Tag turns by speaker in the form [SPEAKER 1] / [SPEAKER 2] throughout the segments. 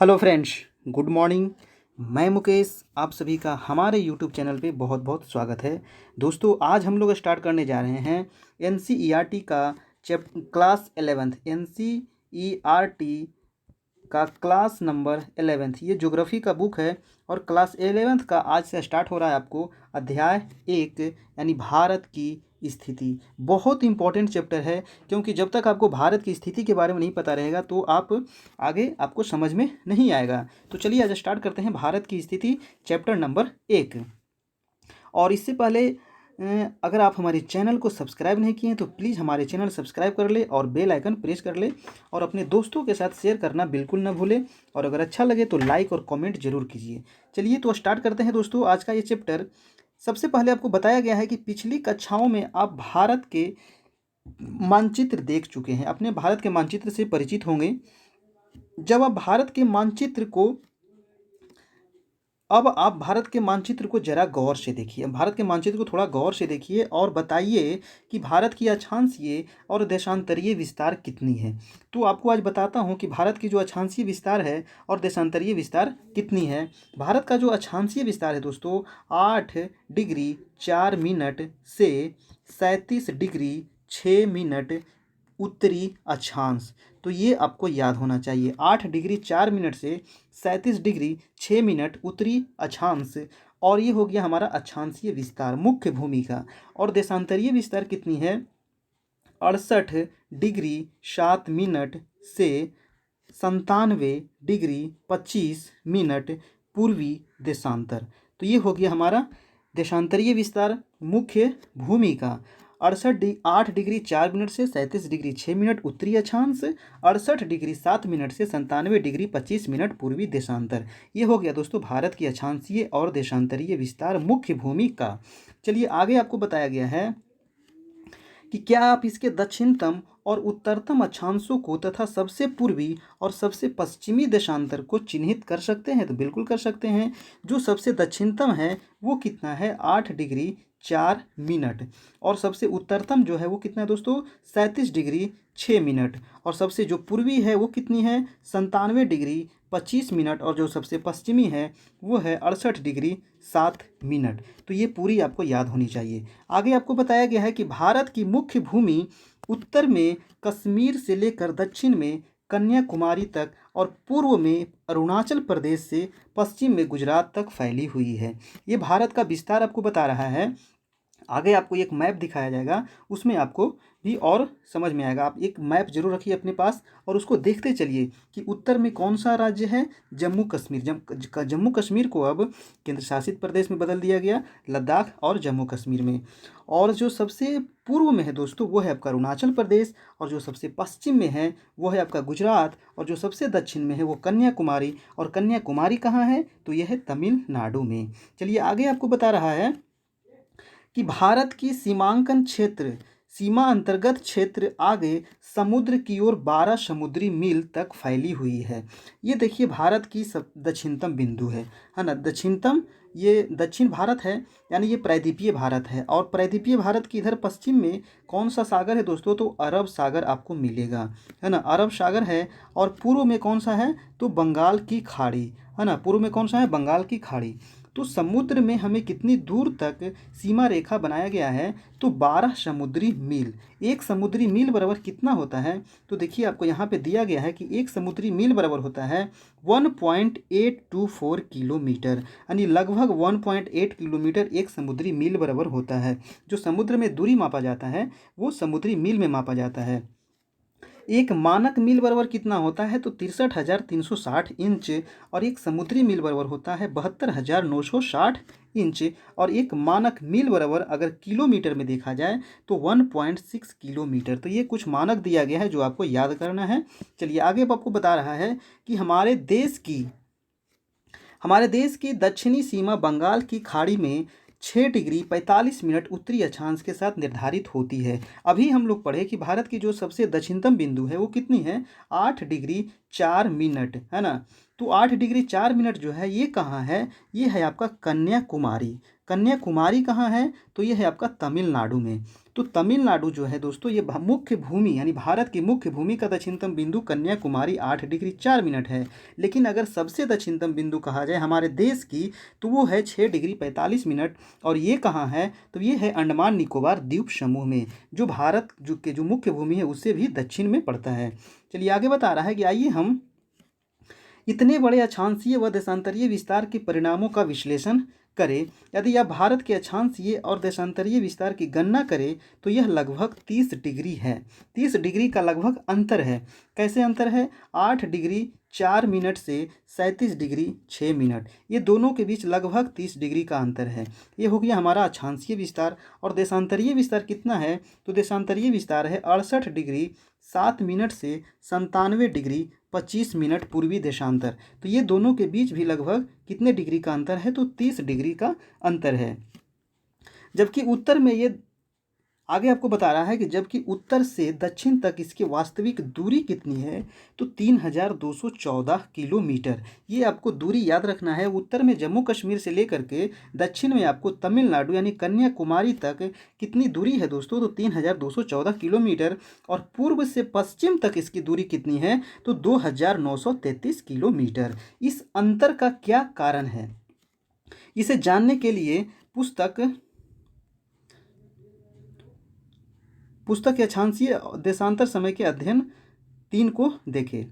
[SPEAKER 1] Hello friends, good morning. मैं मुकेश, आप सभी का हमारे यूट्यूब चैनल पे बहुत बहुत स्वागत है। दोस्तों, आज हम लोग स्टार्ट करने जा रहे हैं एनसीईआरटी का क्लास 11th एनसीईआरटी का क्लास नंबर 11th। ये ज्योग्राफी का बुक है और क्लास 11th का आज से स्टार्ट हो रहा है आपको अध्याय 1 यानी भारत की स्थिति। बहुत इंपॉर्टेंट चैप्टर है, क्योंकि जब तक आपको भारत की स्थिति के बारे में नहीं पता रहेगा तो आप आगे आपको समझ में नहीं आएगा। तो चलिए आज स्टार्ट करते हैं भारत की स्थिति चैप्टर नंबर 1। और इससे पहले अगर आप हमारे चैनल को सब्सक्राइब नहीं किए हैं तो प्लीज़ हमारे चैनल सब्सक्राइब कर ले और बेल आइकन प्रेस कर ले और अपने दोस्तों के साथ शेयर करना बिल्कुल ना भूलें। और अगर अच्छा लगे तो लाइक और कमेंट जरूर कीजिए। चलिए तो स्टार्ट करते हैं दोस्तों आज का ये चैप्टर। सबसे पहले आपको बताया गया है कि पिछली कक्षाओं में आप भारत के मानचित्र देख चुके हैं, अपने भारत के मानचित्र से परिचित होंगे। जब आप भारत के मानचित्र को अब आप भारत के मानचित्र को जरा गौर से देखिए, भारत के मानचित्र को थोड़ा गौर से देखिए और बताइए कि भारत की अक्षांशीय और देशांतरीय विस्तार कितनी है। तो आपको आज बताता हूं कि भारत की जो अक्षांशीय विस्तार है और देशांतरीय विस्तार कितनी है। भारत का जो अक्षांशीय विस्तार है दोस्तों 8 डिग्री 4 मिनट से 37 डिग्री 6 मिनट उत्तरी अक्षांश। तो ये आपको याद होना चाहिए, 8 डिग्री 4 मिनट से 37 डिग्री 6 मिनट उत्तरी अक्षांश। और ये हो गया हमारा अक्षांशीय विस्तार मुख्य भूमि का। और देशांतरीय विस्तार कितनी है, 68 डिग्री 7 मिनट से 97 डिग्री 25 मिनट पूर्वी देशांतर। तो ये हो गया हमारा देशांतरीय विस्तार मुख्य भूमि का। 8 डिग्री 4 मिनट से 37 डिग्री 6 मिनट उत्तरी अक्षांश, 68 डिग्री 7 मिनट से 97 डिग्री 25 मिनट पूर्वी देशांतर। ये हो गया दोस्तों भारत की अक्षांशीय और देशांतरीय विस्तार मुख्य भूमि का। चलिए आगे आपको बताया गया है कि क्या आप इसके दक्षिणतम और उत्तरतम अक्षांशों को तथा सबसे पूर्वी और सबसे पश्चिमी देशांतर को चिन्हित कर सकते हैं। तो बिल्कुल कर सकते हैं। जो सबसे दक्षिणतम है वो कितना है, 8 डिग्री 4 मिनट। और सबसे उत्तरतम जो है वो कितना है दोस्तों, 37 डिग्री 6 मिनट। और सबसे जो पूर्वी है वो कितनी है, 97 डिग्री 25 मिनट। और जो सबसे पश्चिमी है वो है 68 डिग्री 7 मिनट। तो ये पूरी आपको याद होनी चाहिए। आगे आपको बताया गया है कि भारत की मुख्य भूमि उत्तर में कश्मीर से लेकर दक्षिण में कन्याकुमारी तक और पूर्व में अरुणाचल प्रदेश से पश्चिम में गुजरात तक फैली हुई है। ये भारत का विस्तार आपको बता रहा है। आगे आपको एक मैप दिखाया जाएगा, उसमें आपको भी और समझ में आएगा। आप एक मैप जरूर रखिए अपने पास और उसको देखते चलिए कि उत्तर में कौन सा राज्य है, जम्मू कश्मीर। जम्मू कश्मीर को अब केंद्र शासित प्रदेश में बदल दिया गया, लद्दाख और जम्मू कश्मीर में। और जो सबसे पूर्व में है दोस्तों वो है आपका अरुणाचल प्रदेश। और जो सबसे पश्चिम में है वो है आपका गुजरात। और जो सबसे दक्षिण में है वो कन्याकुमारी। और कन्याकुमारी कहाँ है, तो यह है तमिलनाडु में। चलिए आगे आपको बता रहा है कि भारत की सीमांकन क्षेत्र सीमा अंतर्गत क्षेत्र आगे समुद्र की ओर 12 समुद्री मील तक फैली हुई है। ये देखिए भारत की सब दक्षिणतम बिंदु है ना, दक्षिणतम ये दक्षिण भारत है, यानी ये प्रायद्वीपीय भारत है। और प्रायद्वीपीय भारत की इधर पश्चिम में कौन सा सागर है दोस्तों, तो अरब सागर आपको मिलेगा, है ना, अरब सागर है। और पूर्व में कौन सा है, तो बंगाल की खाड़ी, है ना, पूर्व में कौन सा है, बंगाल की खाड़ी। तो समुद्र में हमें कितनी दूर तक सीमा रेखा बनाया गया है, तो 12 समुद्री मील। एक समुद्री मील बराबर कितना होता है, तो देखिए आपको यहाँ पे दिया गया है कि एक समुद्री मील बराबर होता है 1.824 किलोमीटर, यानी लगभग 1.8 किलोमीटर एक समुद्री मील बराबर होता है। जो समुद्र में दूरी मापा जाता है वो समुद्री मील में मापा जाता है। एक मानक मील बराबर कितना होता है, तो 63,360 इंच। और एक समुद्री मील बराबर होता है 72,960 इंच। और एक मानक मील बराबर अगर किलोमीटर में देखा जाए तो 1.6 किलोमीटर। तो ये कुछ मानक दिया गया है जो आपको याद करना है। चलिए आगे अब आपको बता रहा है कि हमारे देश की दक्षिणी सीमा बंगाल की खाड़ी में 6 डिग्री 45 मिनट उत्तरी अक्षांश के साथ निर्धारित होती है। अभी हम लोग पढ़े कि भारत की जो सबसे दक्षिणतम बिंदु है वो कितनी है, 8 डिग्री 4 मिनट, है ना। तो 8 डिग्री 4 मिनट जो है ये कहाँ है, ये है आपका कन्याकुमारी। कन्याकुमारी कहाँ है, तो ये है आपका तमिलनाडु में। तो तमिलनाडु जो है दोस्तों ये मुख्य भूमि यानी भारत की मुख्य भूमि का दक्षिणतम बिंदु कन्याकुमारी 8 डिग्री 4 मिनट है। लेकिन अगर सबसे दक्षिणतम बिंदु कहा जाए हमारे देश की, तो वो है 6 डिग्री 45 मिनट। और ये कहाँ है, तो ये है अंडमान निकोबार द्वीप समूह में, जो भारत जो मुख्य भूमि है उससे भी दक्षिण में पड़ता है। चलिए आगे बता रहा है कि आइए हम इतने बड़े अक्षांशीय व देशांतरीय विस्तार के परिणामों का विश्लेषण करें। यदि आप भारत के अक्षांशीय और देशांतरीय विस्तार की गणना करें तो यह लगभग 30 डिग्री है। 30 डिग्री का लगभग अंतर है। कैसे अंतर है, 8 डिग्री 4 मिनट से 37 डिग्री 6 मिनट, ये दोनों के बीच लगभग 30 डिग्री का अंतर है। ये हो गया हमारा अक्षांशीय विस्तार। और देशांतरीय विस्तार कितना है, तो देशांतरीय विस्तार है 68 डिग्री 7 मिनट से 97 डिग्री 25 मिनट पूर्वी देशांतर। तो ये दोनों के बीच भी लगभग कितने डिग्री का अंतर है, तो 30 डिग्री का अंतर है। जबकि उत्तर में ये आगे आपको बता रहा है कि जबकि उत्तर से दक्षिण तक इसकी वास्तविक दूरी कितनी है, तो 3214 किलोमीटर। ये आपको दूरी याद रखना है। उत्तर में जम्मू कश्मीर से लेकर के दक्षिण में आपको तमिलनाडु यानी कन्याकुमारी तक कितनी दूरी है दोस्तों, तो 3214 किलोमीटर। और पूर्व से पश्चिम तक इसकी दूरी कितनी है, तो 2933 किलोमीटर। इस अंतर का क्या कारण है, इसे जानने के लिए पुस्तक अक्षांशीय देशांतर समय के अध्ययन 3 को देखें।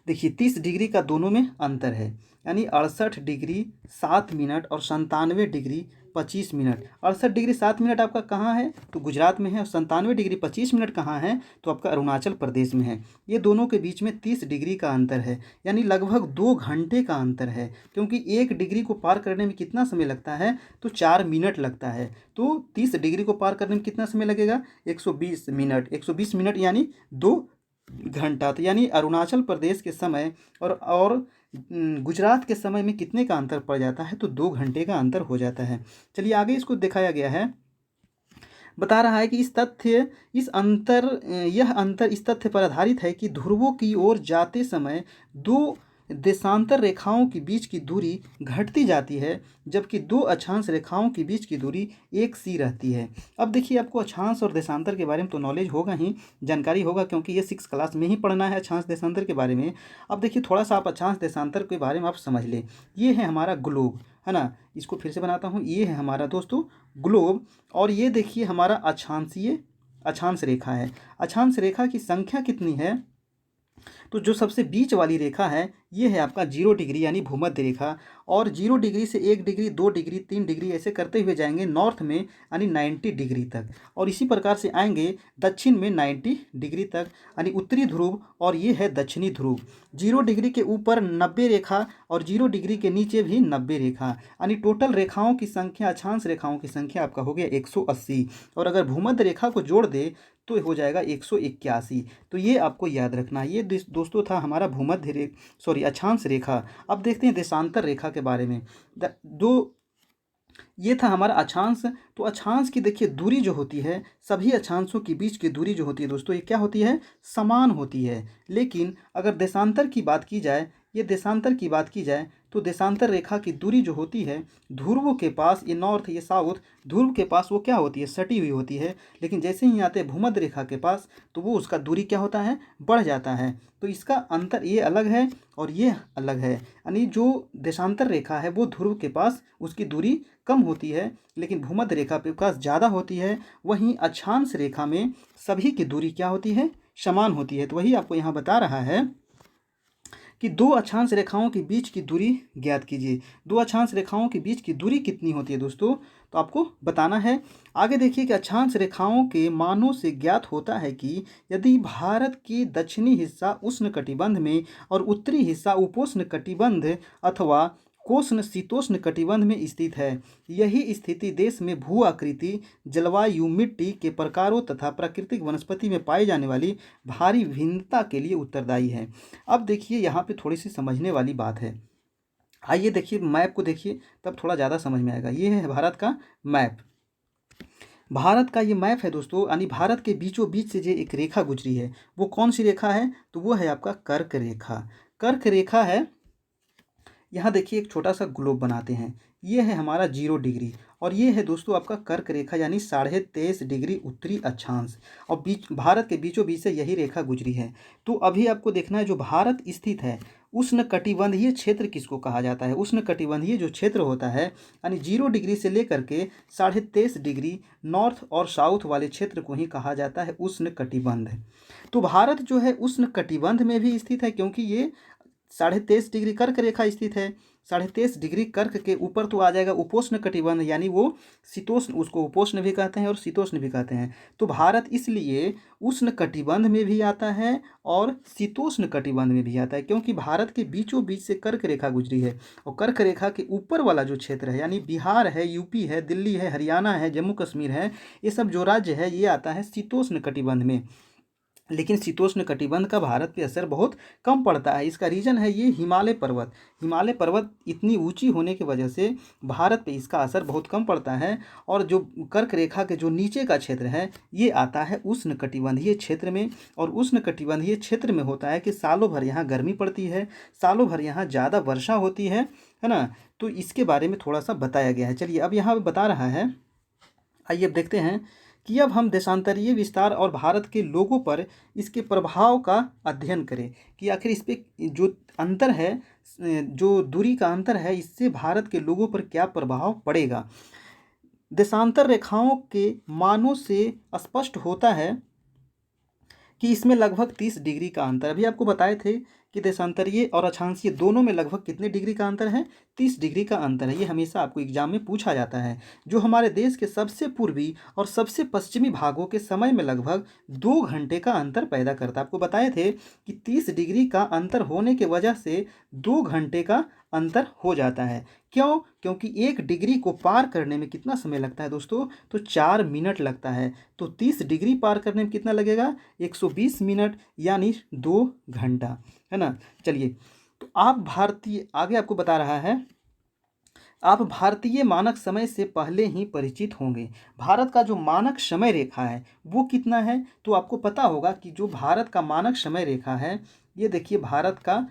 [SPEAKER 1] देखिए 30 डिग्री का दोनों में अंतर है, यानी 68 डिग्री 7 मिनट और 97 डिग्री 25 मिनट। 68 डिग्री 7 मिनट आपका कहाँ है, तो गुजरात में है। और 97 डिग्री 25 मिनट कहाँ है, तो आपका अरुणाचल प्रदेश में है। ये दोनों के बीच में 30 डिग्री का अंतर है, यानी लगभग 2 घंटे का अंतर है। क्योंकि 1 डिग्री को पार करने में कितना समय लगता है, तो 4 मिनट लगता है। तो 30 डिग्री को पार करने में कितना समय लगेगा, 120 मिनट। 120 मिनट यानी 2 घंटा। तो यानी अरुणाचल प्रदेश के समय और गुजरात के समय में कितने का अंतर पड़ जाता है, तो 2 घंटे का अंतर हो जाता है। चलिए आगे इसको दिखाया गया है। बता रहा है कि यह अंतर इस तथ्य पर आधारित है कि ध्रुवों की ओर जाते समय दो देशांतर रेखाओं के बीच की दूरी घटती जाती है, जबकि दो अक्षांश रेखाओं के बीच की दूरी एक सी रहती है। अब देखिए आपको अक्षांश और देशांतर के बारे में तो नॉलेज होगा ही, जानकारी होगा, क्योंकि ये 6 क्लास में ही पढ़ना है अक्षांश देशांतर के बारे में। अब देखिए थोड़ा सा आप अक्षांश देशांतर के बारे में आप समझ लें। ये है हमारा ग्लोब, है ना। इसको फिर से बनाता हूँ। ये है हमारा दोस्तों ग्लोब, और ये देखिए हमारा अक्षांश रेखा है। अक्षांश रेखा की संख्या कितनी है, तो जो सबसे बीच वाली रेखा है ये है आपका 0 डिग्री यानी भूमध्य रेखा। और 0 डिग्री से 1 डिग्री 2 डिग्री 3 डिग्री ऐसे करते हुए जाएंगे नॉर्थ में, यानी 90 डिग्री तक। और इसी प्रकार से आएंगे दक्षिण में 90 डिग्री तक, यानी उत्तरी ध्रुव, और ये है दक्षिणी ध्रुव। 0 डिग्री के ऊपर 90 रेखा और 0 डिग्री के नीचे भी 90 रेखा, यानी टोटल रेखाओं की संख्या, अक्षांश रेखाओं की संख्या आपका हो गया 180। और अगर भूमध्य रेखा को जोड़ दे तो हो जाएगा 181। तो ये आपको याद रखना है। ये दोस्तों था हमारा अक्षांश रेखा। अब देखते हैं देशांतर रेखा के बारे में। ये था हमारा अक्षांश। तो अक्षांश की देखिए दूरी जो होती है, सभी अक्षांशों के बीच की दूरी जो होती है दोस्तों, ये क्या होती है, समान होती है। लेकिन अगर देशांतर की बात की जाए, तो देशांतर रेखा की दूरी जो होती है ध्रुवों के पास, ये नॉर्थ ये साउथ, ध्रुव के पास वो क्या होती है, सटी हुई होती है। लेकिन जैसे ही आते हैं भूमध्य रेखा के पास, तो वो उसका दूरी क्या होता है, बढ़ जाता है। तो इसका अंतर ये अलग है और ये अलग है, यानी जो देशांतर रेखा है वो ध्रुव के पास उसकी दूरी कम होती है, लेकिन भूमध्य रेखा के पास ज़्यादा होती है। वहीं अक्षांश रेखा में सभी की दूरी क्या होती है, समान होती है। तो वही आपको यहाँ बता रहा है कि दो अक्षांश रेखाओं के बीच की दूरी ज्ञात कीजिए। दो अक्षांश रेखाओं के बीच की दूरी कितनी होती है दोस्तों, तो आपको बताना है। आगे देखिए कि अक्षांश रेखाओं के मानों से ज्ञात होता है कि यदि भारत की दक्षिणी हिस्सा उष्ण कटिबंध में और उत्तरी हिस्सा उपोष्ण कटिबंध अथवा कोष्ण शीतोष्ण कटिबंध में स्थित है, यही स्थिति देश में भू आकृति, जलवायु, मिट्टी के प्रकारों तथा प्राकृतिक वनस्पति में पाई जाने वाली भारी भिन्नता के लिए उत्तरदायी है। अब देखिए यहाँ पे थोड़ी सी समझने वाली बात है। आइए देखिए मैप को देखिए, तब थोड़ा ज़्यादा समझ में आएगा। ये है भारत का मैप। भारत का ये मैप है दोस्तों, यानी भारत के बीचों बीच से जो एक रेखा गुजरी है वो कौन सी रेखा है, तो वो है आपका कर्क रेखा। कर्क रेखा है, यहाँ देखिए एक छोटा सा ग्लोब बनाते हैं, ये है हमारा 0 डिग्री और ये है दोस्तों आपका कर्क रेखा यानी 23.5 डिग्री उत्तरी अक्षांश और बीच भारत के बीचों बीच से यही रेखा गुजरी है। तो अभी आपको देखना है जो भारत स्थित है उष्णकटिबंधीय क्षेत्र किसको कहा जाता है। उष्णकटिबंधीय जो क्षेत्र होता है यानी 0 डिग्री से लेकर के 23.5 डिग्री नॉर्थ और साउथ वाले क्षेत्र को ही कहा जाता है उष्णकटिबंध। तो भारत जो है उष्णकटिबंध में भी स्थित है क्योंकि ये 23.5 डिग्री कर्क रेखा स्थित है। 23.5 डिग्री कर्क के ऊपर तो आ जाएगा उपोष्ण कटिबंध यानी वो शीतोष्ण, उसको उपोष्ण भी कहते हैं और शीतोष्ण भी कहते हैं। तो भारत इसलिए उष्ण कटिबंध में भी आता है और शीतोष्ण कटिबंध में भी आता है क्योंकि भारत के बीचों बीच से कर्क रेखा गुजरी है और कर्क रेखा के ऊपर वाला जो क्षेत्र है यानी बिहार है, यूपी है, दिल्ली है, हरियाणा है, जम्मू कश्मीर है, ये सब जो राज्य है ये आता है शीतोष्ण कटिबंध में। लेकिन शीतोष्ण कटिबंध का भारत पे असर बहुत कम पड़ता है। इसका रीज़न है ये हिमालय पर्वत। हिमालय पर्वत इतनी ऊंची होने की वजह से भारत पे इसका असर बहुत कम पड़ता है और जो कर्क रेखा के जो नीचे का क्षेत्र है ये आता है उष्ण कटिबंधीय क्षेत्र में। और उष्ण कटिबंधीय क्षेत्र में होता है कि सालों भर यहाँ गर्मी पड़ती है, सालों भर यहाँ ज़्यादा वर्षा होती है ना। तो इसके बारे में थोड़ा सा बताया गया है। चलिए अब यहाँ बता रहा है, आइए अब देखते हैं कि अब हम देशांतरीय विस्तार और भारत के लोगों पर इसके प्रभाव का अध्ययन करें कि आखिर इस पे जो अंतर है, जो दूरी का अंतर है, इससे भारत के लोगों पर क्या प्रभाव पड़ेगा। देशांतर रेखाओं के मानों से स्पष्ट होता है कि इसमें लगभग 30 डिग्री का अंतर, अभी आपको बताए थे कि देशांतरीय और अक्षांशीय दोनों में लगभग कितने डिग्री का अंतर है, 30 डिग्री का अंतर है। ये हमेशा आपको एग्जाम में पूछा जाता है, जो हमारे देश के सबसे पूर्वी और सबसे पश्चिमी भागों के समय में लगभग 2 घंटे का अंतर पैदा करता है। आपको बताए थे कि 30 डिग्री का अंतर होने की वजह से 2 घंटे का अंतर हो जाता है। क्यों? क्योंकि 1 डिग्री को पार करने में कितना समय लगता है दोस्तों, तो 4 मिनट लगता है। तो 30 डिग्री पार करने में कितना लगेगा, 120 मिनट यानी 2 घंटा, है ना। चलिए तो आप भारतीय, आगे आपको बता रहा है, आप भारतीय मानक समय से पहले ही परिचित होंगे। भारत का जो मानक समय रेखा है वो कितना है, तो आपको पता होगा कि जो भारत का मानक समय रेखा है, ये देखिए भारत का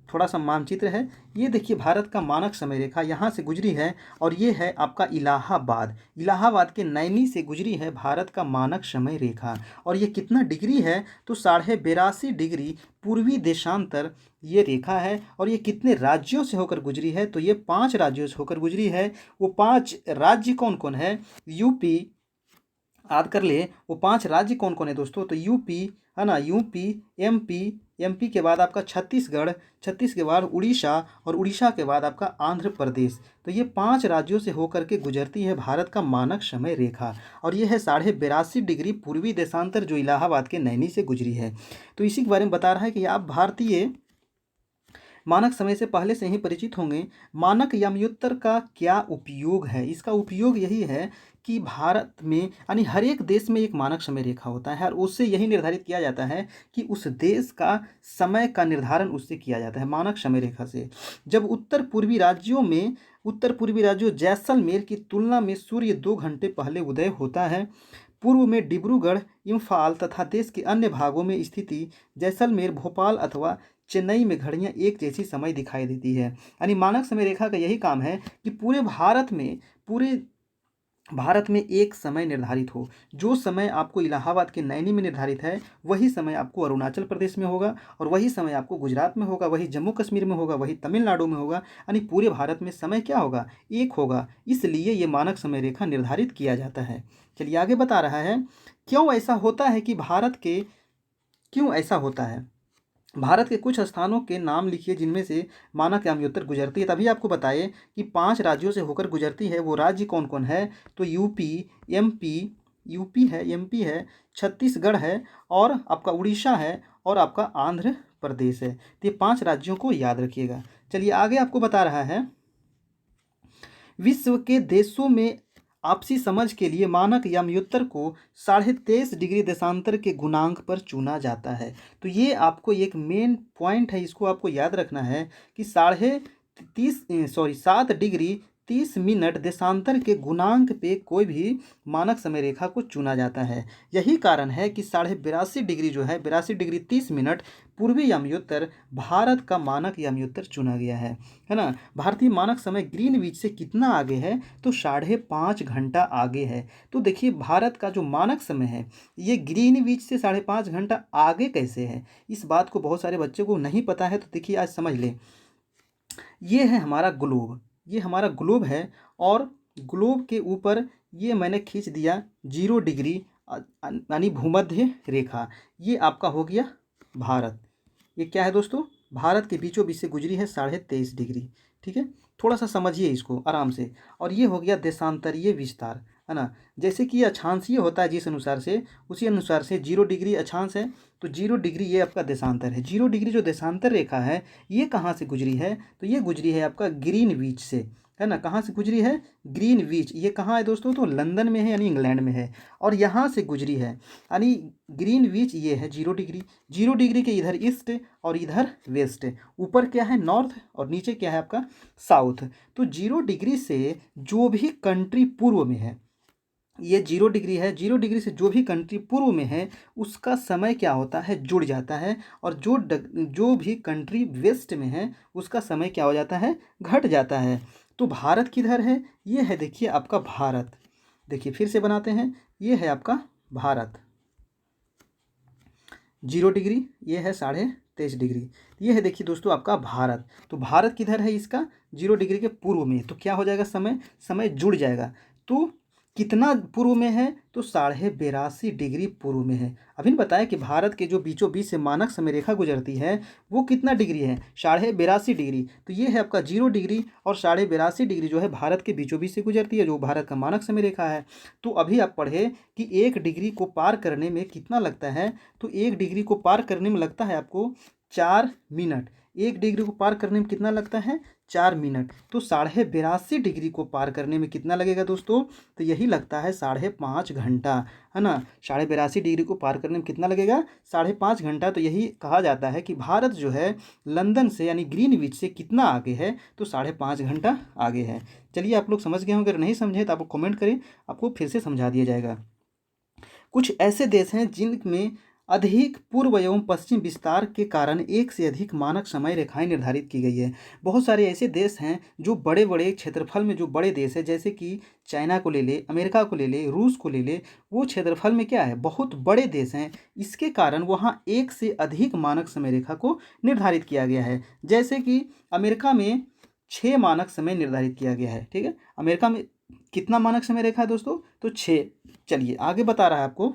[SPEAKER 1] थोड़ा सा मानचित्र है, ये देखिए भारत का मानक समय रेखा यहाँ से गुजरी है और ये है आपका इलाहाबाद, इलाहाबाद के नैनी से गुजरी है भारत का मानक समय रेखा। और ये कितना डिग्री है, तो 82.5 डिग्री पूर्वी देशांतर ये रेखा है। और ये कितने राज्यों से होकर गुजरी है, तो ये 5 राज्यों से होकर गुजरी है। वो 5 राज्य कौन कौन है, यूपी, याद कर ले वो 5 राज्य कौन कौन है दोस्तों, तो यूपी है ना, यूपी, एमपी, एमपी के बाद आपका छत्तीसगढ़, छत्तीस के बाद उड़ीसा और उड़ीसा के बाद आपका आंध्र प्रदेश। तो ये 5 राज्यों से होकर के गुजरती है भारत का मानक समय रेखा और ये है 82.5 डिग्री पूर्वी देशांतर जो इलाहाबाद के नैनी से गुजरी है। तो इसी के बारे में बता रहा है कि आप भारतीय मानक समय से पहले से ही परिचित होंगे। मानक याम्योत्तर का क्या उपयोग है, इसका उपयोग यही है कि भारत में यानी हर एक देश में एक मानक समय रेखा होता है और उससे यही निर्धारित किया जाता है कि उस देश का समय का निर्धारण उससे किया जाता है मानक समय रेखा से। जब उत्तर पूर्वी राज्यों जैसलमेर की तुलना में सूर्य 2 घंटे पहले उदय होता है। पूर्व में डिब्रूगढ़, इम्फाल तथा देश के अन्य भागों में स्थिति जैसलमेर, भोपाल अथवा चेन्नई में घड़ियां एक जैसी समय दिखाई देती है। यानी मानक समय रेखा का यही काम है कि पूरे भारत में एक समय निर्धारित हो। जो समय आपको इलाहाबाद के नैनी में निर्धारित है वही समय आपको अरुणाचल प्रदेश में होगा और वही समय आपको गुजरात में होगा, वही जम्मू कश्मीर में होगा, वही तमिलनाडु में होगा। यानी पूरे भारत में समय क्या होगा, एक होगा। इसलिए ये मानक समय रेखा निर्धारित किया जाता है। चलिए आगे बता रहा है, क्यों ऐसा होता है कि क्यों ऐसा होता है, भारत के कुछ स्थानों के नाम लिखिए जिनमें से मानक याम्योत्तर गुजरती है। तभी आपको बताए कि 5 राज्यों से होकर गुजरती है। वो राज्य कौन कौन है, तो यूपी है, छत्तीसगढ़ है और आपका उड़ीसा है और आपका आंध्र प्रदेश है। तो ये 5 राज्यों को याद रखिएगा। चलिए आगे आपको बता रहा है, विश्व के देशों में आपसी समझ के लिए मानक याम्योत्तर को 23.5 डिग्री देशांतर के गुणांक पर चुना जाता है। तो ये आपको एक मेन पॉइंट है, इसको आपको याद रखना है कि 7 डिग्री 30 मिनट देशांतर के गुणांक पे कोई भी मानक समय रेखा को चुना जाता है। यही कारण है कि 82.5 डिग्री जो है, 82 डिग्री 30 मिनट पूर्वी याम्योत्तर भारत का मानक याम्योत्तर चुना गया है ना। भारतीय मानक समय ग्रीनविच से कितना आगे है, तो 5.5 घंटा आगे है। तो देखिए भारत का जो मानक समय है ये ग्रीनविच से 5.5 घंटा आगे कैसे है, इस बात को बहुत सारे बच्चों को नहीं पता है। तो देखिए आज समझ लें, ये है हमारा ग्लोब, ये हमारा ग्लोब है, और ग्लोब के ऊपर ये मैंने खींच दिया 0 डिग्री यानी भूमध्य रेखा। ये आपका हो गया भारत। ये क्या है दोस्तों, भारत के बीचों बीच से गुजरी है 23.5 डिग्री। ठीक है, थोड़ा सा समझिए इसको आराम से। और ये हो गया देशांतरीय विस्तार, है ना। जैसे कि अक्षांशीय होता है जिस अनुसार से, उसी अनुसार से 0 डिग्री अक्षांश है, तो 0 डिग्री ये आपका देशांतर है। 0 डिग्री जो देशांतर रेखा है ये कहाँ से गुजरी है, तो ये गुजरी है आपका ग्रीनविच से, है ना। कहाँ से गुजरी है, ग्रीनविच। ये कहाँ है दोस्तों, तो लंदन में है यानी इंग्लैंड में है, और यहाँ से गुजरी है यानी ग्रीनविच ये है 0 डिग्री। 0 डिग्री के इधर ईस्ट और इधर वेस्ट, ऊपर क्या है नॉर्थ और नीचे क्या है आपका साउथ। तो 0 डिग्री से जो भी कंट्री पूर्व में है, ये 0 डिग्री है, 0 डिग्री से जो भी कंट्री पूर्व में है उसका समय क्या होता है, जुड़ जाता है। और जो भी कंट्री वेस्ट में है उसका समय क्या हो जाता है, घट जाता है। तो भारत किधर है, ये है देखिए आपका भारत। देखिए फिर से बनाते हैं, ये है आपका भारत। 0 डिग्री ये है 23.5 डिग्री, ये है देखिए दोस्तों आपका भारत। तो भारत किधर है इसका, 0 डिग्री के पूर्व में। तो क्या हो जाएगा, समय समय जुड़ जाएगा। तो कितना पूर्व में है, तो 82.5 डिग्री पूर्व में है। अभी बताया कि भारत के जो बीचों बीच से मानक समय रेखा गुजरती है वो कितना डिग्री है, 82.5 डिग्री। तो ये है आपका 0 डिग्री, और 82.5 डिग्री जो है भारत के बीचों बीच से गुजरती है, जो भारत का मानक समय रेखा है। तो अभी आप पढ़े कि 1 डिग्री को पार करने में कितना लगता है, तो 1 डिग्री को पार करने में लगता है आपको 4 मिनट। 1 डिग्री को पार करने में कितना लगता है, 4 मिनट। तो 82.5 डिग्री को पार करने में कितना लगेगा दोस्तों, तो यही लगता है 5.5 घंटा, है ना। 82.5 डिग्री को पार करने में कितना लगेगा, 5.5 घंटा। तो यही कहा जाता है कि भारत जो है लंदन से यानी ग्रीनविच से कितना आगे है, तो 5.5 घंटा आगे है। चलिए आप लोग समझ गए होंगे, अगर नहीं समझे तो आप कमेंट करें, आपको फिर से समझा दिया जाएगा। कुछ ऐसे देश हैं जिनमें अधिक पूर्व एवं पश्चिम विस्तार के कारण एक से अधिक मानक समय रेखाएं निर्धारित की गई है। बहुत सारे ऐसे देश हैं जो बड़े बड़े क्षेत्रफल में, जो बड़े देश है जैसे कि चाइना को ले ले, अमेरिका को ले ले, रूस को ले ले, वो क्षेत्रफल में क्या है, बहुत बड़े देश हैं। इसके कारण वहाँ एक से अधिक मानक समय रेखा को निर्धारित किया गया है। जैसे कि अमेरिका में 6 मानक समय निर्धारित किया गया है। ठीक है, अमेरिका में कितना मानक समय रेखा है दोस्तों, तो 6। चलिए आगे बता रहा है आपको।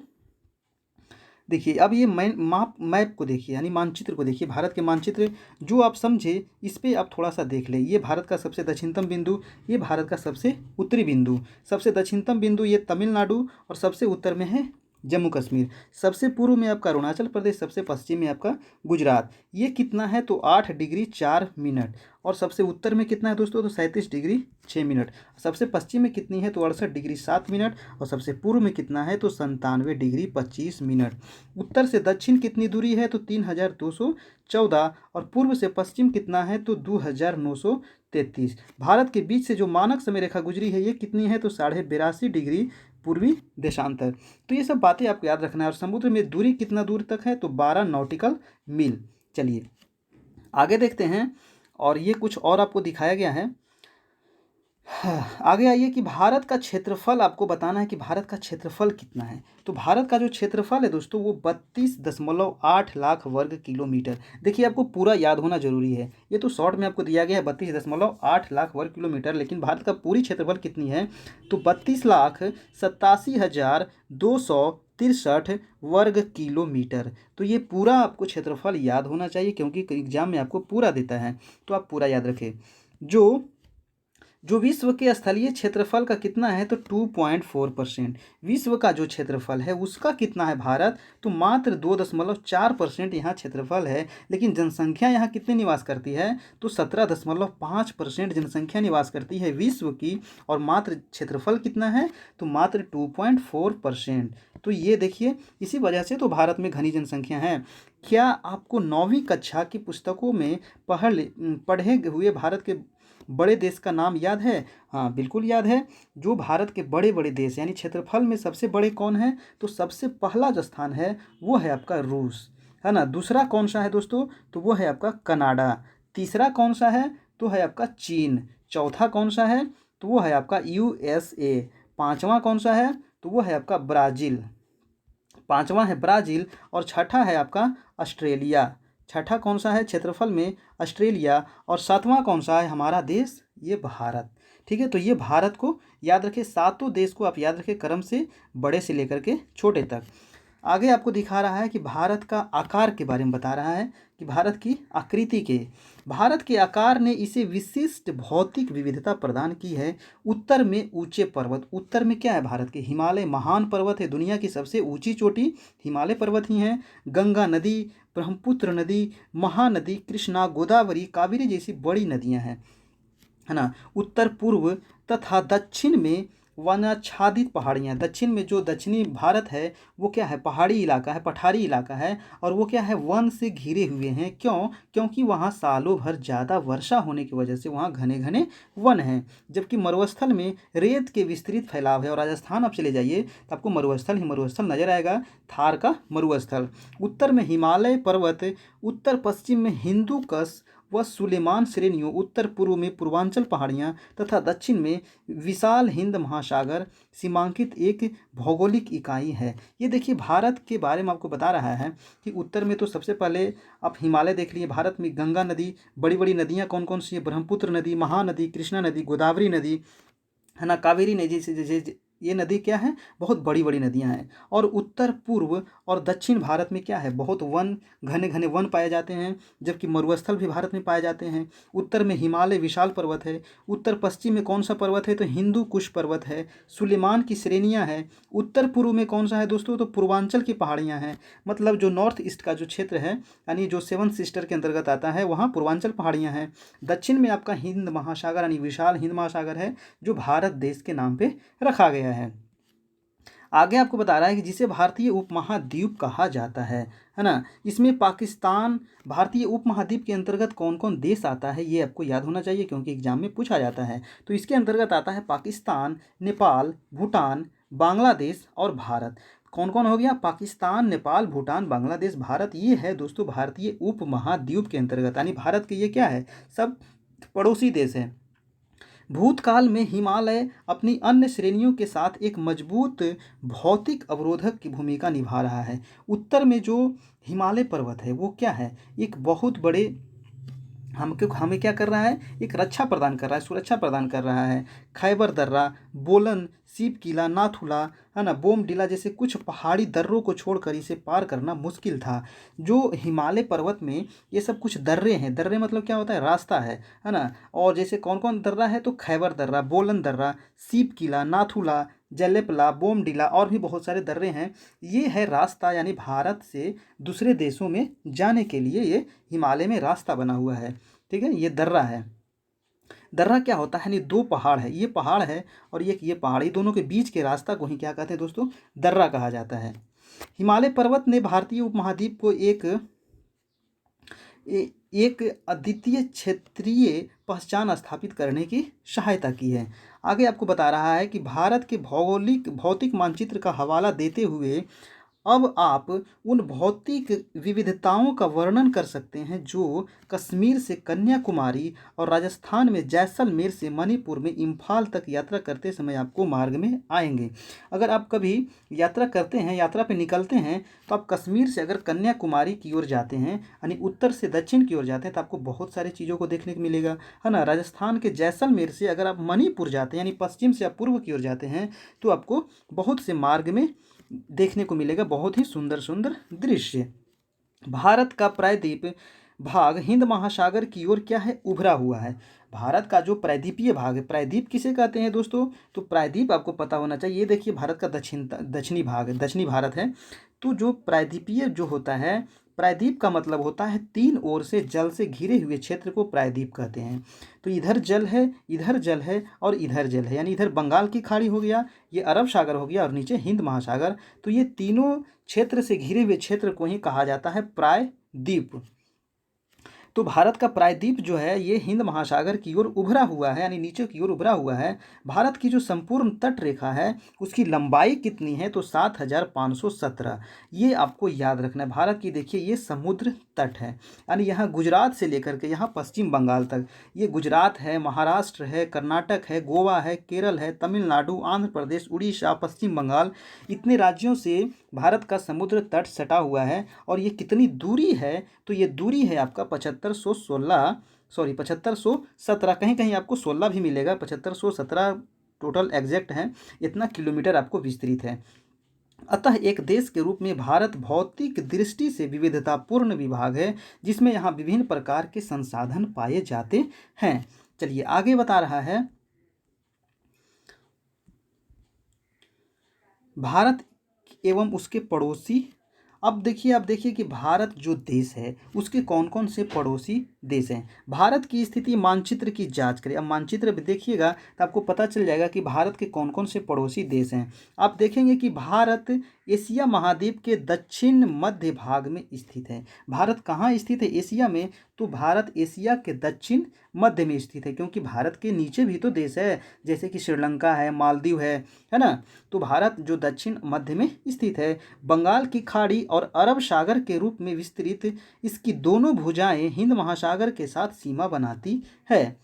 [SPEAKER 1] देखिए अब ये मैप को देखिए, यानी मानचित्र को देखिए, भारत के मानचित्र जो आप समझे इस पर आप थोड़ा सा देख लें। ये भारत का सबसे दक्षिणतम बिंदु, ये भारत का सबसे उत्तरी बिंदु। सबसे दक्षिणतम बिंदु ये तमिलनाडु, और सबसे उत्तर में है जम्मू कश्मीर। सबसे पूर्व में आपका अरुणाचल प्रदेश, सबसे पश्चिम में आपका गुजरात। ये कितना है, तो 8 डिग्री 4 मिनट। और सबसे उत्तर में कितना है दोस्तों, तो 37 डिग्री 6 मिनट। सबसे पश्चिम में कितनी है, तो 68 डिग्री 7 मिनट। और सबसे पूर्व में कितना है, तो 97 डिग्री 25 मिनट। उत्तर से दक्षिण कितनी दूरी है, तो 3214। और पूर्व से पश्चिम कितना है, तो 2933। भारत के बीच से जो मानक समय रेखा गुजरी है ये कितनी है, तो 82.5 डिग्री पूर्वी देशांतर। तो ये सब बातें आपको याद रखना है। और समुद्र में दूरी कितना दूर तक है, तो 12 नॉटिकल मील। चलिए आगे देखते हैं, और ये कुछ और आपको दिखाया गया है। आगे आइए कि भारत का क्षेत्रफल आपको बताना है कि भारत का क्षेत्रफल कितना है। तो भारत का जो क्षेत्रफल है दोस्तों वो 32.8 लाख वर्ग किलोमीटर। देखिए आपको पूरा याद होना जरूरी है, ये तो शॉर्ट में आपको दिया गया है 32.8 लाख वर्ग किलोमीटर, लेकिन भारत का पूरी क्षेत्रफल कितनी है, तो 32,87,263 वर्ग किलोमीटर। तो ये पूरा आपको क्षेत्रफल याद होना चाहिए, क्योंकि एग्जाम में आपको पूरा देता है, तो आप पूरा याद रखें। जो विश्व के स्थलीय क्षेत्रफल का कितना है, तो 2.4%। विश्व का जो क्षेत्रफल है उसका कितना है भारत, तो मात्र 2.4% यहाँ क्षेत्रफल है। लेकिन जनसंख्या यहाँ कितनी निवास करती है, तो 17.5% जनसंख्या निवास करती है विश्व की। और मात्र क्षेत्रफल कितना है, तो मात्र 2.4%। तो ये देखिए, इसी वजह से तो भारत में घनी जनसंख्या है। क्या आपको 9वीं कक्षा की पुस्तकों में पढ़े हुए भारत के बड़े देश का नाम याद है? हाँ, बिल्कुल याद है। जो भारत के बड़े-बड़े देश यानी क्षेत्रफल में सबसे बड़े कौन हैं? तो सबसे पहला जो स्थान है वो है आपका रूस, है ना? दूसरा कौन-सा है दोस्तों? तो वो है आपका कनाडा। तीसरा कौन-सा है? तो है आपका चीन। चौथा कौन-सा है? तो वो है आपका यूएसए। पाँचवां कौन-सा है? तो वो है आपका ब्राज़ील। पाँचवां है ब्राज़ील और छठा है आपका ऑस्ट्रेलिया। छठा कौन-सा है क्षेत्रफल में? ऑस्ट्रेलिया। और सातवां कौन-सा है हमारा देश? ये भारत। ठीक है, तो ये भारत को याद रखें, सातों देश को आप याद रखें क्रम से, बड़े से लेकर के छोटे तक। आगे आपको दिखा रहा है कि भारत का आकार के बारे में बता रहा है कि भारत की आकृति के, भारत के आकार ने इसे विशिष्ट भौतिक विविधता प्रदान की है। उत्तर में ऊंचे पर्वत, उत्तर में क्या है भारत के? हिमालय महान पर्वत है, दुनिया की सबसे ऊंची चोटी हिमालय पर्वत ही है। गंगा नदी, ब्रह्मपुत्र नदी, महानदी, कृष्णा, गोदावरी, कावेरी जैसी बड़ी नदियां हैं, है ना? उत्तर पूर्व तथा दक्षिण में वनाच्छादित पहाड़ियाँ, दक्षिण में जो दक्षिणी भारत है वो क्या है? पहाड़ी इलाका है, पठारी इलाका है। और वो क्या है? वन से घिरे हुए हैं। क्यों? क्योंकि वहाँ सालों भर ज़्यादा वर्षा होने की वजह से वहाँ घने घने वन हैं। जबकि मरुस्थल में रेत के विस्तृत फैलाव है। और राजस्थान आप चले जाइए तो आपको मरुस्थल ही मरुस्थल नजर आएगा, थार का मरुस्थल। उत्तर में हिमालय पर्वत, उत्तर पश्चिम में हिंदू कश व सुलेमान श्रेणियों, उत्तर पूर्व में पूर्वांचल पहाड़ियाँ तथा दक्षिण में विशाल हिंद महासागर सीमांकित एक भौगोलिक इकाई है। ये देखिए भारत के बारे में आपको बता रहा है कि उत्तर में तो सबसे पहले आप हिमालय देख लिए। भारत में गंगा नदी, बड़ी बड़ी नदियाँ कौन कौन सी है? ब्रह्मपुत्र नदी, महानदी, कृष्णा नदी, गोदावरी नदी, है ना, कावेरी नदी से जैसे ये नदी क्या है? बहुत बड़ी बड़ी नदियां हैं। और उत्तर पूर्व और दक्षिण भारत में क्या है? बहुत वन, घने घने वन पाए जाते हैं। जबकि मरुस्थल भी भारत में पाए जाते हैं। उत्तर में हिमालय विशाल पर्वत है। उत्तर पश्चिम में कौन सा पर्वत है? तो हिंदू कुश पर्वत है। सुलेमान की श्रेणियां हैं। उत्तर पूर्व में कौन सा है दोस्तों? तो पूर्वांचल की पहाड़ियां हैं। मतलब जो नॉर्थ ईस्ट का जो क्षेत्र है, यानी जो सेवन सिस्टर के अंतर्गत आता है, वहाँ पूर्वांचल पहाड़ियां हैं। दक्षिण में आपका हिंद महासागर यानी विशाल हिंद महासागर है, जो भारत देश के नाम पे रखा गया है। आगे आपको बता रहा है कि जिसे भारतीय उपमहाद्वीप कहा जाता है ना? इसमें पाकिस्तान, भारतीय उपमहाद्वीप के अंतर्गत कौन कौन देश आता है ये आपको याद होना चाहिए, क्योंकि एग्जाम में पूछा जाता है। तो इसके अंतर्गत आता है पाकिस्तान, नेपाल, भूटान, बांग्लादेश और भारत। कौन कौन हो गया? पाकिस्तान, नेपाल, भूटान, बांग्लादेश, भारत। ये है दोस्तों भारतीय उपमहाद्वीप के अंतर्गत, यानी भारत के ये क्या है? सब पड़ोसी देश हैं। भूतकाल में हिमालय अपनी अन्य श्रेणियों के साथ एक मजबूत भौतिक अवरोधक की भूमिका निभा रहा है। उत्तर में जो हिमालय पर्वत है वो क्या है? एक बहुत बड़े हमको हमें क्या कर रहा है? एक रक्षा प्रदान कर रहा है, सुरक्षा प्रदान कर रहा है। खैबर दर्रा, बोलन, सीप किला, नाथुला, है ना, बोमडिला जैसे कुछ पहाड़ी दर्रों को छोड़कर इसे पार करना मुश्किल था। जो हिमालय पर्वत में ये सब कुछ दर्रे हैं, दर्रे मतलब क्या होता है? रास्ता है ना? और जैसे कौन कौन दर्रा है? तो खैबर दर्रा, बोलन दर्रा, सीप किला, नाथुला, जलेपला, बोमडिला और भी बहुत सारे दर्रे हैं। ये है रास्ता, यानी भारत से दूसरे देशों में जाने के लिए ये हिमालय में रास्ता बना हुआ है। ठीक है, ये दर्रा है। दर्रा क्या होता है? यानी दो पहाड़ है, ये पहाड़ है और ये पहाड़, ये दोनों के बीच के रास्ता को ही क्या कहते हैं दोस्तों? दर्रा कहा जाता है। हिमालय पर्वत ने भारतीय उपमहाद्वीप को एक अद्वितीय क्षेत्रीय पहचान स्थापित करने की सहायता की है। आगे आपको बता रहा है कि भारत के भौगोलिक भौतिक मानचित्र का हवाला देते हुए अब आप उन भौतिक विविधताओं का वर्णन कर सकते हैं जो कश्मीर से कन्याकुमारी और राजस्थान में जैसलमेर से मणिपुर में इम्फाल तक यात्रा करते समय आपको मार्ग में आएंगे। अगर आप कभी यात्रा करते हैं, यात्रा पे निकलते हैं, तो आप कश्मीर से अगर कन्याकुमारी की ओर जाते हैं, यानी उत्तर से दक्षिण की ओर जाते हैं, तो आपको बहुत सारी चीज़ों को देखने को मिलेगा, है ना? राजस्थान के जैसलमेर से अगर आप मणिपुर जाते हैं, यानी पश्चिम से आप पूर्व की ओर जाते हैं, तो आपको बहुत से मार्ग में देखने को मिलेगा बहुत ही सुंदर सुंदर दृश्य। भारत का प्रायद्वीप भाग हिंद महासागर की ओर क्या है? उभरा हुआ है। भारत का जो प्रायद्वीपीय भाग है, प्रायद्वीप किसे कहते हैं दोस्तों? तो प्रायद्वीप आपको पता होना चाहिए। ये देखिए भारत का दक्षिणी भाग है, दक्षिणी भारत है। तो जो प्रायद्वीपीय जो होता है, प्रायद्वीप का मतलब होता है तीन ओर से जल से घिरे हुए क्षेत्र को प्रायद्वीप कहते हैं। तो इधर जल है, इधर जल है और इधर जल है, यानी इधर बंगाल की खाड़ी हो गया, ये अरब सागर हो गया और नीचे हिंद महासागर। तो ये तीनों क्षेत्र से घिरे हुए क्षेत्र को ही कहा जाता है प्रायद्वीप। तो भारत का प्रायद्वीप जो है ये हिंद महासागर की ओर उभरा हुआ है, यानी नीचे की ओर उभरा हुआ है। भारत की जो संपूर्ण तट रेखा है उसकी लंबाई कितनी है, तो 7,517। ये आपको याद रखना है। भारत की देखिए ये समुद्र तट है, यानी यहाँ गुजरात से लेकर के यहाँ पश्चिम बंगाल तक, ये गुजरात है, महाराष्ट्र है, कर्नाटक है, गोवा है, केरल है, तमिलनाडु, आंध्र प्रदेश, उड़ीसा, पश्चिम बंगाल, इतने राज्यों से भारत का समुद्र तट सटा हुआ है। और ये कितनी दूरी है, तो ये दूरी है आपका 7517, कहीं कहीं आपको 16 भी मिलेगा, 7517 टोटल एग्जैक्ट है, इतना किलोमीटर आपको विस्तृत है। अतः एक देश के रूप में भारत भौतिक दृष्टि से विविधतापूर्ण विभाग है, जिसमें यहाँ विभिन्न प्रकार के संसाधन पाए जाते हैं। चलिए आगे बता रहा है, भारत एवं उसके पड़ोसी। अब देखिए कि भारत जो देश है उसके कौन कौन से पड़ोसी देश हैं। भारत की स्थिति मानचित्र की जांच करें। अब मानचित्र भी देखिएगा तो आपको पता चल जाएगा कि भारत के कौन कौन से पड़ोसी देश हैं। आप देखेंगे कि भारत एशिया महाद्वीप के दक्षिण मध्य भाग में स्थित है। भारत कहाँ स्थित है एशिया में, तो भारत एशिया के दक्षिण मध्य में स्थित है, क्योंकि भारत के नीचे भी तो देश है, जैसे कि श्रीलंका है, मालदीव है ना। तो भारत जो दक्षिण मध्य में स्थित है, बंगाल की खाड़ी और अरब सागर के रूप में विस्तृत इसकी दोनों भुजाएं हिंद महासागर के साथ सीमा बनाती है।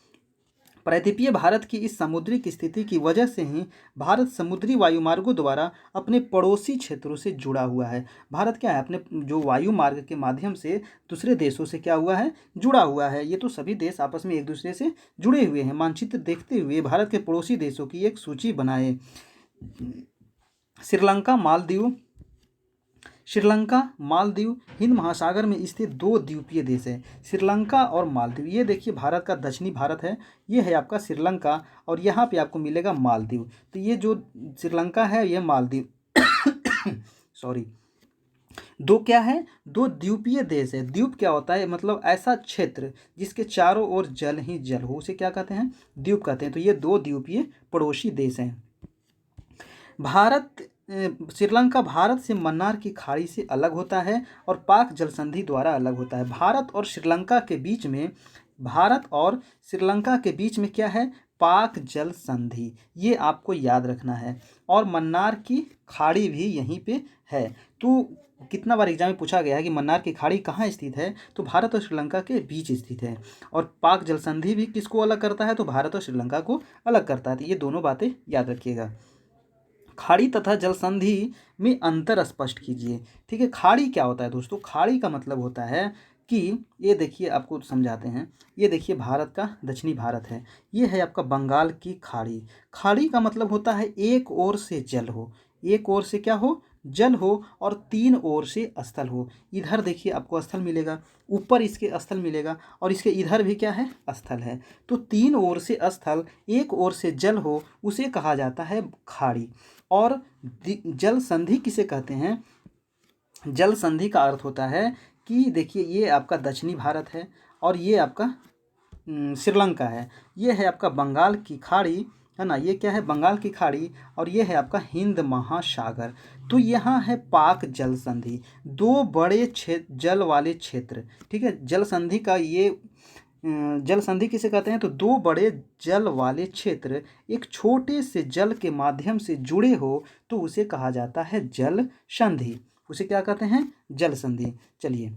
[SPEAKER 1] प्रायद्वीपीय भारत की इस सामुद्रिक स्थिति की वजह से ही भारत समुद्री वायुमार्गों द्वारा अपने पड़ोसी क्षेत्रों से जुड़ा हुआ है। भारत क्या है, अपने जो वायु मार्ग के माध्यम से दूसरे देशों से क्या हुआ है, जुड़ा हुआ है। ये तो सभी देश आपस में एक दूसरे से जुड़े हुए हैं। मानचित्र देखते हुए भारत के पड़ोसी देशों की एक सूची बनाए। श्रीलंका मालदीव हिंद महासागर में स्थित दो द्वीपीय देश है, श्रीलंका और मालदीव। ये देखिए भारत का दक्षिणी भारत है, ये है आपका श्रीलंका, और यहाँ पे आपको मिलेगा मालदीव। तो ये जो श्रीलंका है ये मालदीव सॉरी, दो क्या है, दो द्वीपीय देश है। द्वीप क्या होता है, मतलब ऐसा क्षेत्र जिसके चारों ओर जल ही जल हो, उसे क्या कहते हैं, द्वीप कहते हैं। तो ये दो द्वीपीय पड़ोसी देश हैं। श्रीलंका भारत से मन्नार की खाड़ी से अलग होता है और पाक जल संधि द्वारा अलग होता है। भारत और श्रीलंका के बीच में क्या है, पाक जल संधि, ये आपको याद रखना है। और मन्नार की खाड़ी भी यहीं पे है। तो कितना बार एग्जाम में पूछा गया है कि मन्नार की खाड़ी कहाँ स्थित है, तो भारत और श्रीलंका के बीच स्थित है। और पाक जल संधि भी किसको अलग करता है, तो भारत और श्रीलंका को अलग करता है। तो ये दोनों बातें याद रखिएगा। खाड़ी तथा जल संधि में अंतर स्पष्ट कीजिए। ठीक है, खाड़ी क्या होता है दोस्तों, खाड़ी का मतलब होता है कि ये देखिए आपको समझाते हैं। ये देखिए भारत का दक्षिणी भारत है, ये है आपका बंगाल की खाड़ी। खाड़ी का मतलब होता है एक ओर से जल हो, एक ओर से क्या हो, जल हो, और तीन ओर से स्थल हो। इधर देखिए आपको स्थल मिलेगा, ऊपर इसके स्थल मिलेगा, और इसके इधर भी क्या है, स्थल है। तो तीन ओर से स्थल, एक ओर से जल हो, उसे कहा जाता है खाड़ी। और जल संधि किसे कहते हैं, जल संधि का अर्थ होता है कि देखिए ये आपका दक्षिणी भारत है और ये आपका श्रीलंका है, ये है आपका बंगाल की खाड़ी, है ना, ये क्या है, बंगाल की खाड़ी, और ये है आपका हिंद महासागर। तो यहाँ है पाक जल संधि, दो बड़े जल वाले क्षेत्र। ठीक है, जल संधि का ये जल संधि किसे कहते हैं, तो दो बड़े जल वाले क्षेत्र एक छोटे से जल के माध्यम से जुड़े हो तो उसे कहा जाता है जल संधि। उसे क्या कहते हैं, जल संधि। चलिए,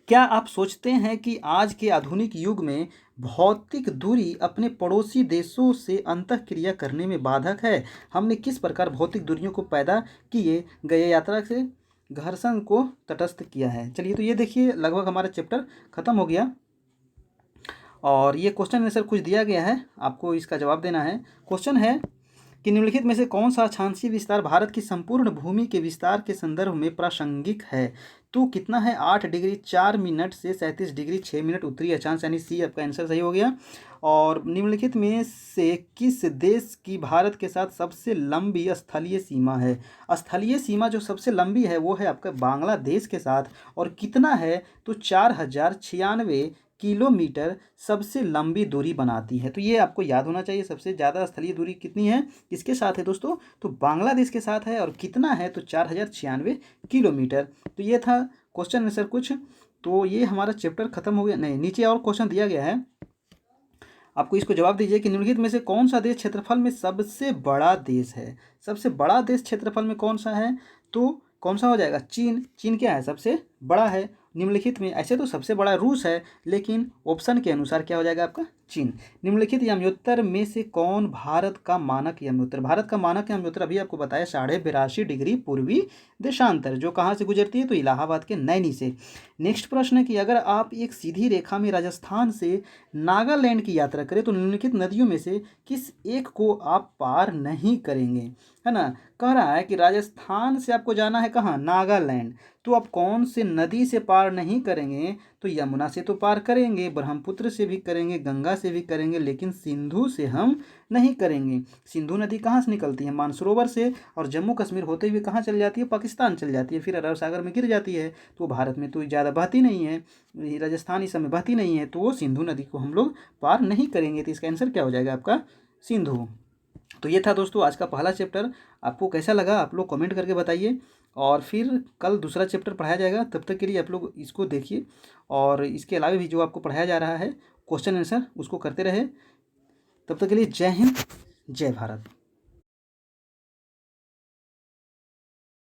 [SPEAKER 1] क्या आप सोचते हैं कि आज के आधुनिक युग में भौतिक दूरी अपने पड़ोसी देशों से अंतःक्रिया करने में बाधक है? हमने किस प्रकार भौतिक दूरियों को पैदा किए गए यात्रा से घर्षण को तटस्थ किया है? चलिए, तो ये देखिए लगभग हमारा चैप्टर खत्म हो गया, और ये क्वेश्चन आंसर कुछ दिया गया है, आपको इसका जवाब देना है। क्वेश्चन है कि निम्नलिखित में से कौन सा अक्षांशीय विस्तार भारत की संपूर्ण भूमि के विस्तार के संदर्भ में प्रासंगिक है? तो कितना है, 8 डिग्री 4 मिनट से 37 डिग्री 6 मिनट उत्तरी अक्षांश, यानी सी आपका आंसर सही हो गया। और निम्नलिखित में से किस देश की भारत के साथ सबसे लंबी स्थलीय सीमा है? स्थलीय सीमा जो सबसे लंबी है वो है आपका बांग्लादेश के साथ, और कितना है, तो 4096 किलोमीटर सबसे लंबी दूरी बनाती है। तो ये आपको याद होना चाहिए, सबसे ज़्यादा स्थलीय दूरी कितनी है, किसके साथ है दोस्तों, तो बांग्लादेश के साथ है, और कितना है, तो 4096 किलोमीटर। तो ये था क्वेश्चन आंसर कुछ। तो ये हमारा चैप्टर खत्म हो गया। नहीं, नीचे और क्वेश्चन दिया गया है, आपको इसको जवाब दीजिए कि निम्नलिखित में से कौन सा देश क्षेत्रफल में सबसे बड़ा देश है। सबसे बड़ा देश क्षेत्रफल में कौन सा है, तो कौन सा हो जाएगा, चीन। चीन क्या है, सबसे बड़ा है निम्नलिखित में। ऐसे तो सबसे बड़ा रूस है, लेकिन ऑप्शन के अनुसार क्या हो जाएगा आपका, चीन। निम्नलिखित याम्योत्तर में से कौन भारत का मानक याम्योत्तर। भारत का मानक याम्योत्तर अभी आपको बताया 82.5 डिग्री पूर्वी देशांतर, जो कहाँ से गुजरती है, तो इलाहाबाद के नैनी से। नेक्स्ट प्रश्न है कि अगर आप एक सीधी रेखा में राजस्थान से नागालैंड की यात्रा करें तो निम्नलिखित नदियों में से किस एक को आप पार नहीं करेंगे, है ना। कह रहा है कि राजस्थान से आपको जाना है कहाँ, नागालैंड, तो आप कौन से नदी से पार नहीं करेंगे, तो यमुना से तो पार करेंगे, ब्रह्मपुत्र से भी करेंगे, गंगा से भी करेंगे, लेकिन सिंधु से हम नहीं करेंगे। सिंधु नदी कहाँ से निकलती है, मानसरोवर से, और जम्मू कश्मीर होते हुए कहाँ चल जाती है, पाकिस्तान चल जाती है, फिर अरब सागर में गिर जाती है। तो भारत में तो ज़्यादा बहती नहीं है, ये राजस्थान इस समय बहती नहीं है, तो वो सिंधु नदी को हम लोग पार नहीं करेंगे। तो इसका आंसर क्या हो जाएगा आपका, सिंधु। तो ये था दोस्तों आज का पहला चैप्टर। आपको कैसा लगा आप लोग कमेंट करके बताइए, और फिर कल दूसरा चैप्टर पढ़ाया जाएगा। तब तक के लिए आप लोग इसको देखिए, और इसके अलावा भी जो आपको पढ़ाया जा रहा है क्वेश्चन आंसर उसको करते रहे। तब तक के लिए जय हिंद, जय भारत।